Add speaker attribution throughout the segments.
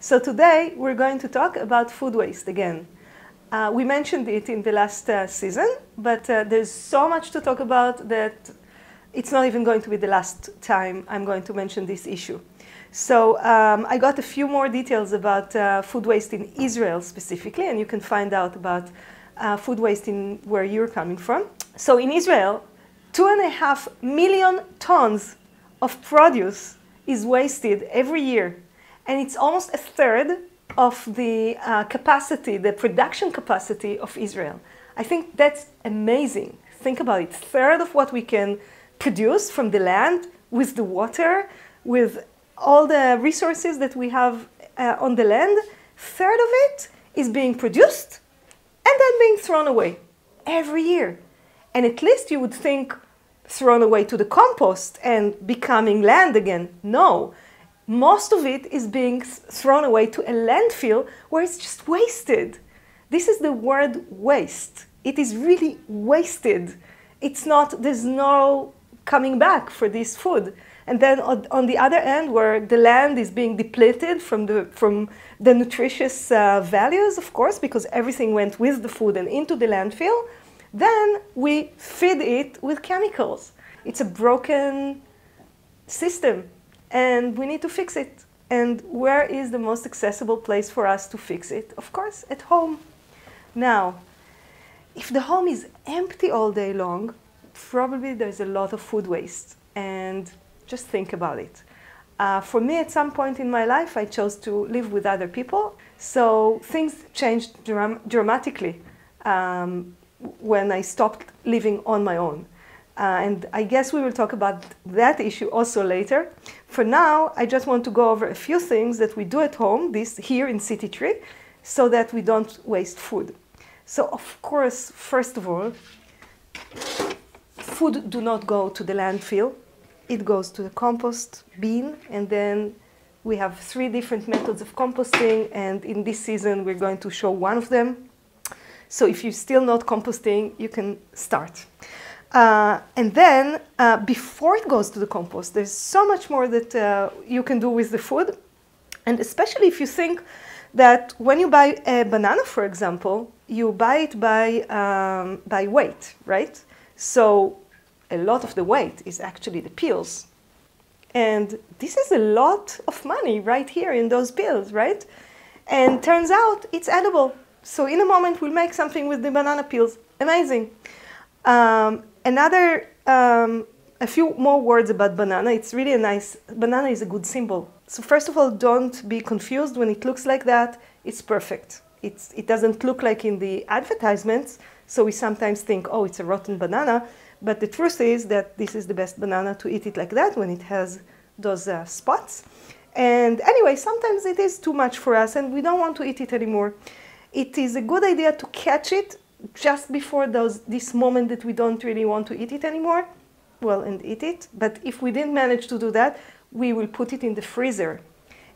Speaker 1: So today we're going to talk about food waste again. We mentioned it in the last season, but there's so much to talk about that it's not even going to be the last time I'm going to mention this issue. So I got a few more details about food waste in Israel specifically, and you can find out about food waste in where you're coming from. So in Israel, 2.5 million tons of produce is wasted every year. And it's almost a third of the capacity, the production capacity of Israel. I think that's amazing. Think about it. Third of what we can produce from the land with the water, with all the resources that we have on the land, third of it is being produced and then being thrown away every year. And at least you would think thrown away to the compost and becoming land again. No. Most of it is being thrown away to a landfill where it's just wasted. This is the word waste. It is really wasted. It's not, there's no coming back for this food. And then on the other end, where the land is being depleted from the nutritious values, of course, because everything went with the food and into the landfill, then we feed it with chemicals. It's a broken system. And we need to fix it. And where is the most accessible place for us to fix it? Of course, at home. Now, if the home is empty all day long, probably there's a lot of food waste. And just think about it. For me, at some point in my life, I chose to live with other people. So things changed dramatically when I stopped living on my own. And I guess we will talk about that issue also later. For now, I just want to go over a few things that we do at home, here in City Tree, so that we don't waste food. So of course, first of all, food do not go to the landfill. It goes to the compost bin, and then we have 3 different methods of composting, and in this season we're going to show one of them. So if you're still not composting, you can start. And then, before it goes to the compost, there's so much more that you can do with the food. And especially if you think that when you buy a banana, for example, you buy it by weight, right? So a lot of the weight is actually the peels. And this is a lot of money right here in those peels, right? And turns out it's edible. So in a moment, we'll make something with the banana peels. Amazing. A few more words about banana. It's really banana is a good symbol. So first of all, don't be confused when it looks like that. It's perfect. It doesn't look like in the advertisements. So we sometimes think, oh, it's a rotten banana. But the truth is that this is the best banana to eat it like that when it has those spots. And anyway, sometimes it is too much for us and we don't want to eat it anymore. It is a good idea to catch it just before this moment that we don't really want to eat it anymore, and eat it. But if we didn't manage to do that, we will put it in the freezer.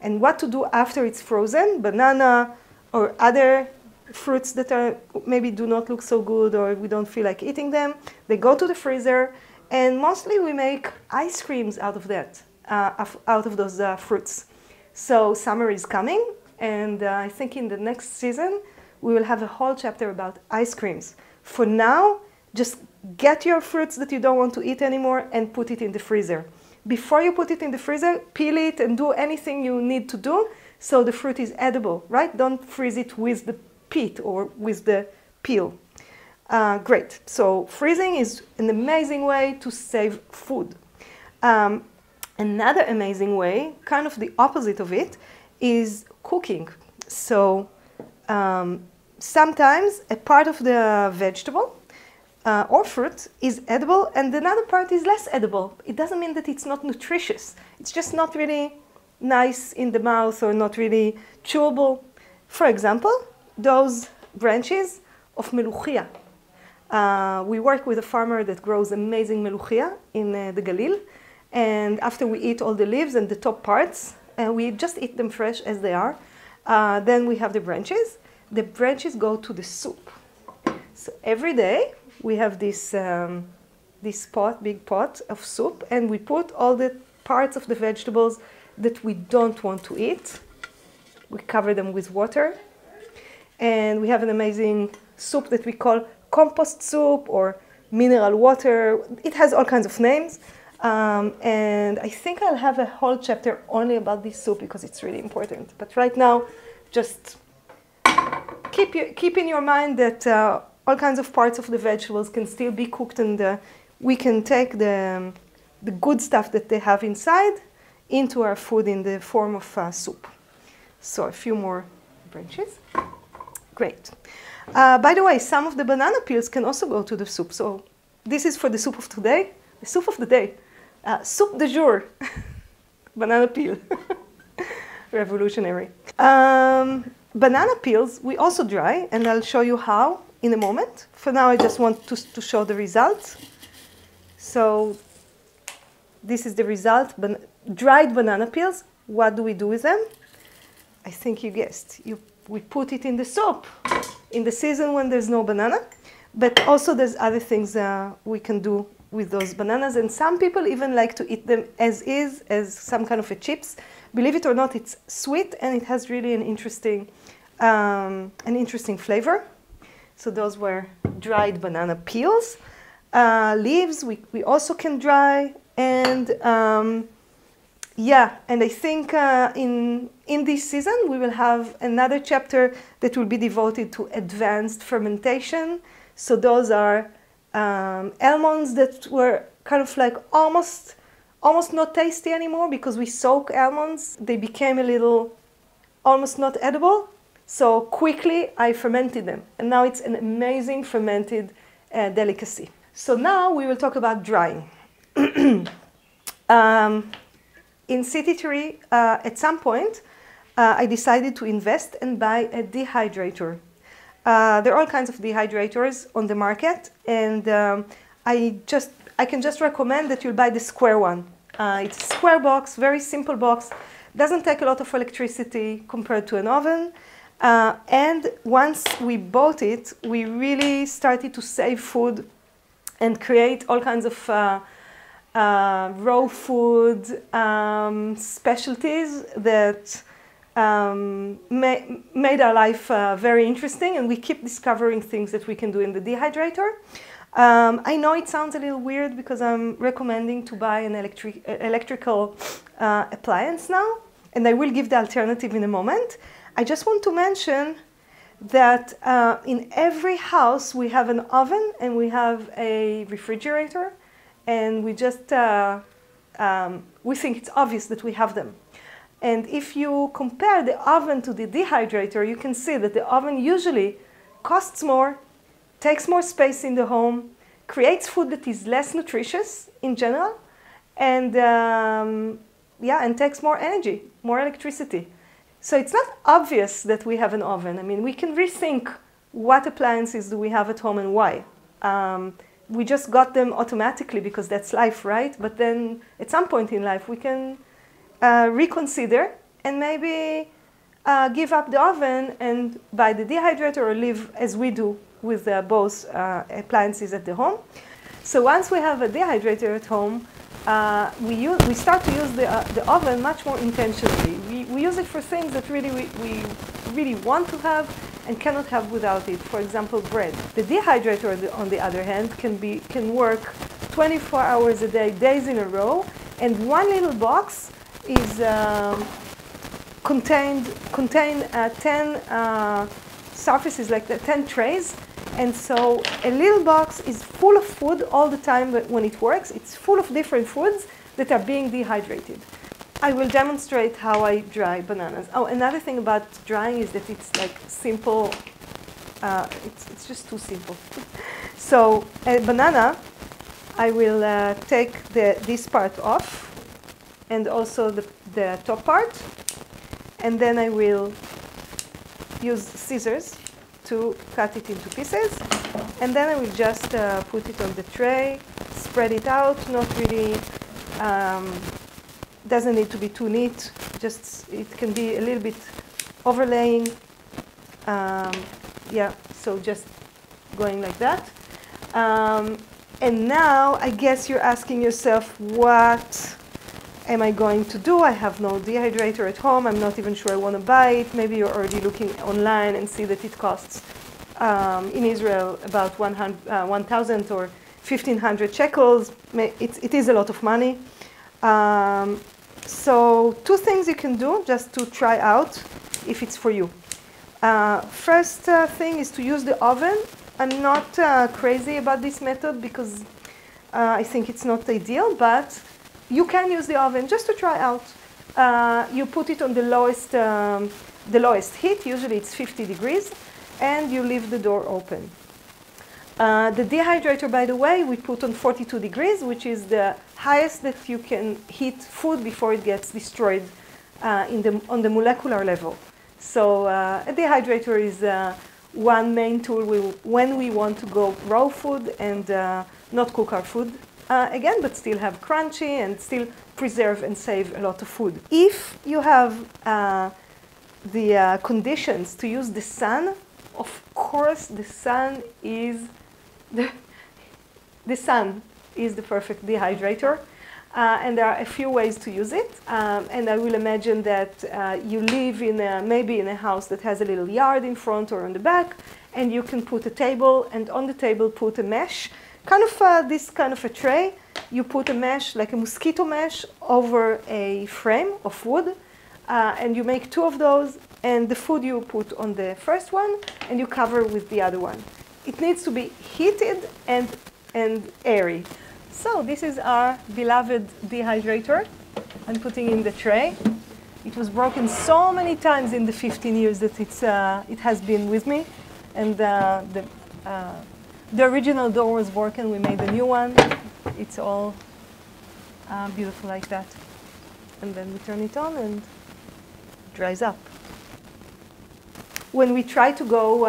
Speaker 1: And what to do after it's frozen, banana or other fruits that maybe do not look so good or we don't feel like eating them, they go to the freezer, and mostly we make ice creams out of that, out of those fruits. So summer is coming, and I think in the next season, we will have a whole chapter about ice creams. For now, just get your fruits that you don't want to eat anymore and put it in the freezer. Before you put it in the freezer, peel it and do anything you need to do so the fruit is edible, right? Don't freeze it with the pit or with the peel. Great. So freezing is an amazing way to save food. Another amazing way, kind of the opposite of it, is cooking. So sometimes a part of the vegetable or fruit is edible and another part is less edible. It doesn't mean that it's not nutritious. It's just not really nice in the mouth or not really chewable. For example, those branches of meluchia. We work with a farmer that grows amazing meluchia in the Galil. And after we eat all the leaves and the top parts, we just eat them fresh as they are. Then we have the branches. The branches go to the soup. So every day we have this big pot of soup, and we put all the parts of the vegetables that we don't want to eat. We cover them with water. And we have an amazing soup that we call Compost Soup or mineral water. It has all kinds of names. And I think I'll have a whole chapter only about this soup because it's really important. But right now, just keep in your mind that all kinds of parts of the vegetables can still be cooked, and we can take the good stuff that they have inside into our food in the form of soup. So a few more branches. Great. By the way, some of the banana peels can also go to the soup. So this is for the soup of today, the soup of the day. Soup du jour, banana peel, revolutionary. Banana peels, we also dry, and I'll show you how in a moment. For now, I just want to show the results. So this is the result, dried banana peels. What do we do with them? I think you guessed. We put it in the soup in the season when there's no banana, but also there's other things we can do with those bananas, and some people even like to eat them as is, as some kind of a chips. Believe it or not, it's sweet and it has really an interesting flavor. So those were dried banana peels. Leaves we also can dry, and yeah, and I think in this season we will have another chapter that will be devoted to advanced fermentation. So those are almonds that were kind of like almost not tasty anymore because we soak almonds. They became a little almost not edible. So quickly I fermented them, and now it's an amazing fermented delicacy. So now we will talk about drying. In City Tree, at some point, I decided to invest and buy a dehydrator. There are all kinds of dehydrators on the market, and I can just recommend that you'll buy the square one. It's a square box, very simple box, doesn't take a lot of electricity compared to an oven. And once we bought it, we really started to save food and create all kinds of raw food specialties that made our life very interesting, and we keep discovering things that we can do in the dehydrator. I know it sounds a little weird because I'm recommending to buy an electrical appliance now, and I will give the alternative in a moment. I just want to mention that in every house we have an oven and we have a refrigerator, and we just we think it's obvious that we have them. And if you compare the oven to the dehydrator, you can see that the oven usually costs more, takes more space in the home, creates food that is less nutritious in general, and yeah, and takes more energy, more electricity. So it's not obvious that we have an oven. I mean, we can rethink what appliances do we have at home and why. We just got them automatically because that's life, right? But then at some point in life, we can reconsider and maybe give up the oven and buy the dehydrator, or live as we do with both appliances at the home. So once we have a dehydrator at home, we start to use the oven much more intentionally. We use it for things that we really want to have and cannot have without it. For example, bread. The dehydrator, on the other hand, can work 24 hours a day, days in a row, and one little box is contain 10 surfaces, like 10 trays. And so a little box is full of food all the time when it works. It's full of different foods that are being dehydrated. I will demonstrate how I dry bananas. Oh, another thing about drying is that it's like simple. It's just too simple. So a banana, I will take this part off, and also the top part, and then I will use scissors to cut it into pieces, and then I will just put it on the tray, spread it out, not really, doesn't need to be too neat, just it can be a little bit overlaying, yeah, so just going like that. And now I guess you're asking yourself, what am I going to do? I have no dehydrator at home. I'm not even sure I want to buy it. Maybe you're already looking online and see that it costs in Israel about 1,000 or 1,500 shekels. It is a lot of money. So 2 things you can do just to try out if it's for you. First thing is to use the oven. I'm not crazy about this method because I think it's not ideal, but you can use the oven just to try out. You put it on the lowest heat, usually it's 50 degrees, and you leave the door open. The dehydrator, by the way, we put on 42 degrees, which is the highest that you can heat food before it gets destroyed on the molecular level. So a dehydrator is one main tool when we want to go raw food and not cook our food again, but still have crunchy and still preserve and save a lot of food. If you have the conditions to use the sun, of course the sun is the perfect dehydrator. And there are a few ways to use it. And I will imagine that you live maybe in a house that has a little yard in front or on the back, and you can put a table, and on the table put a mesh, this kind of a tray. You put a mesh, like a mosquito mesh, over a frame of wood, and you make 2 of those, and the food you put on the first one, and you cover with the other one. It needs to be heated and airy. So this is our beloved dehydrator. I'm putting in the tray. It was broken so many times in the 15 years that it has been with me. And the original door was broken. We made a new one. It's all beautiful like that. And then we turn it on and it dries up. When we try to go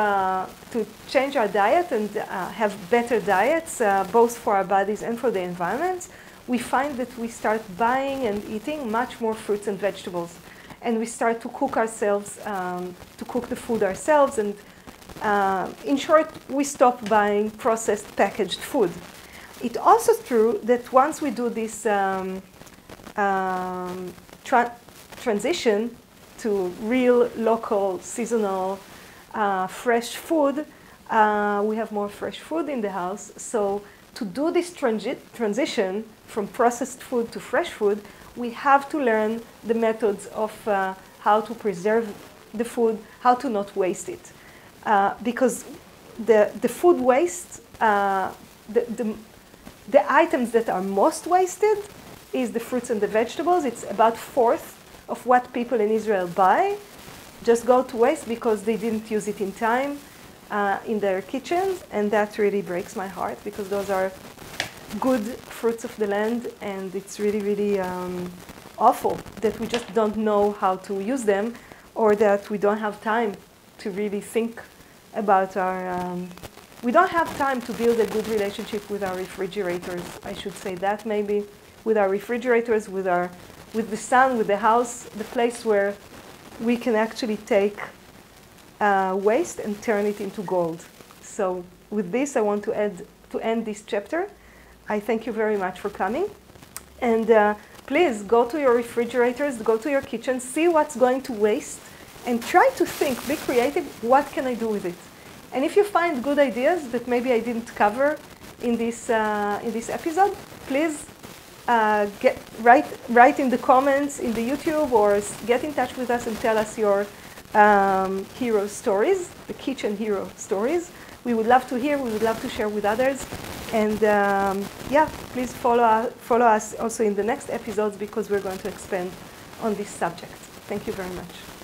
Speaker 1: to change our diet and have better diets, both for our bodies and for the environment, we find that we start buying and eating much more fruits and vegetables. And we start to cook ourselves, to cook the food ourselves. And in short, we stop buying processed packaged food. It's also true that once we do this transition to real, local, seasonal, fresh food, we have more fresh food in the house. So to do this transition from processed food to fresh food, we have to learn the methods of how to preserve the food, how to not waste it. Because the food waste, the items that are most wasted is the fruits and the vegetables. It's about 1/4 of what people in Israel buy just go to waste because they didn't use it in time in their kitchens, and that really breaks my heart because those are good fruits of the land, and it's really, really awful that we just don't know how to use them, or that we don't have time to really think about our... we don't have time to build a good relationship with our refrigerators. I should say that maybe, with our refrigerators, with the sun, with the house, the place where we can actually take waste and turn it into gold. So with this, I want to end this chapter. I thank you very much for coming. And please go to your refrigerators, go to your kitchen, see what's going to waste, and try to think, be creative, what can I do with it? And if you find good ideas that maybe I didn't cover in this episode, please write in the comments in the YouTube, or get in touch with us and tell us your hero stories, the kitchen hero stories. We would love to hear, we would love to share with others. And yeah, please follow us also in the next episodes because we're going to expand on this subject. Thank you very much.